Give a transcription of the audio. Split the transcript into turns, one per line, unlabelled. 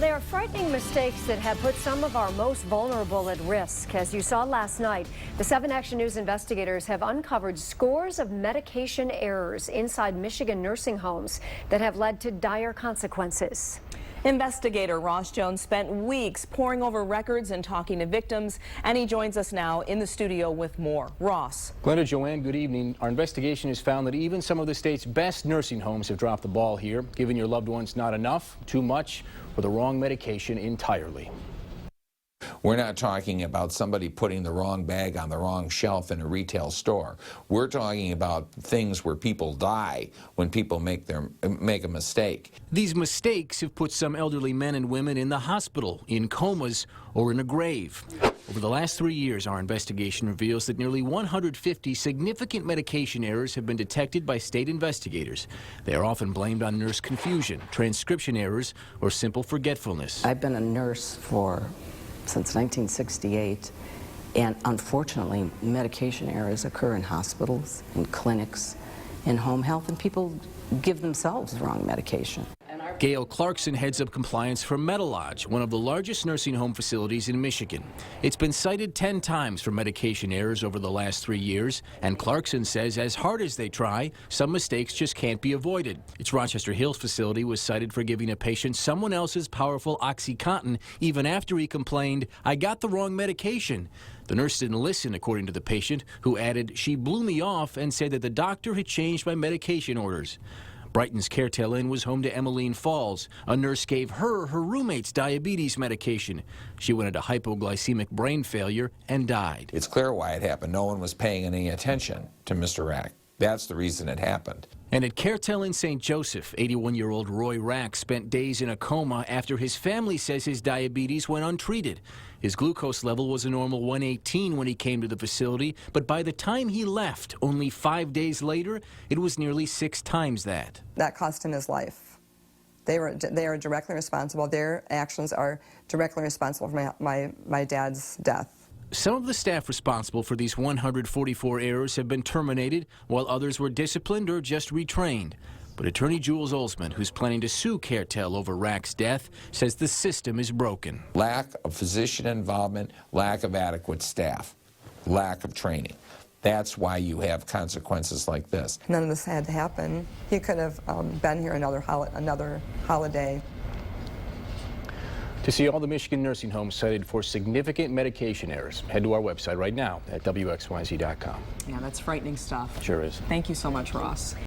there are frightening mistakes that have put some of our most vulnerable at risk. As you saw last night, the 7 Action News investigators have uncovered scores of medication errors inside Michigan nursing homes that have led to dire consequences.
Investigator Ross Jones spent weeks poring over records and talking to victims, and he joins us now in the studio with more. Ross.
Glenda, Joanne, good evening. Our investigation has found that even some of the state's best nursing homes have dropped the ball here, giving your loved ones not enough, too much, or the wrong medication entirely.
We're not talking about somebody putting the wrong bag on the wrong shelf in a retail store. We're talking about things where people die when people make a mistake.
These mistakes have put some elderly men and women in the hospital, in comas, or in a grave. Over the last 3 years, our investigation reveals that nearly 150 significant medication errors have been detected by state investigators. They are often blamed on nurse confusion, transcription errors, or simple forgetfulness.
I've been a nurse since 1968, and unfortunately medication errors occur in hospitals, in clinics, in home health, and people give themselves the wrong medication.
Gail Clarkson heads up compliance for Metalodge, one of the largest nursing home facilities in Michigan. It's been cited 10 times for medication errors over the last 3 years, and Clarkson says as hard as they try, some mistakes just can't be avoided. Its Rochester Hills facility was cited for giving a patient someone else's powerful OxyContin even after he complained, "I got the wrong medication." The nurse didn't listen, according to the patient, who added, "She blew me off and said that the doctor had changed my medication orders." Brighton's Caretel Inn was home to Emmeline Falls. A nurse gave her roommate's diabetes medication. She went into hypoglycemic brain failure and died.
It's clear why it happened. No one was paying any attention to Mr. Rack. That's the reason it happened.
And at Caretel in St. Joseph, 81-year-old Roy Rack spent days in a coma after his family says his diabetes went untreated. His glucose level was a normal 118 when he came to the facility, but by the time he left, only 5 days later, it was nearly 6 times that.
That cost him his life. They are directly responsible. Their actions are directly responsible for my dad's death.
Some of the staff responsible for these 144 errors have been terminated, while others were disciplined or just retrained. But attorney Jules Olsman, who's planning to sue Caretel over Rack's death, says the system is broken.
Lack of physician involvement, lack of adequate staff, lack of training. That's why you have consequences like this.
None of this had to happen. He could have been here another holiday.
To see all the Michigan nursing homes cited for significant medication errors, head to our website right now at WXYZ.com.
Yeah, that's frightening stuff.
Sure is.
Thank you so much, Ross.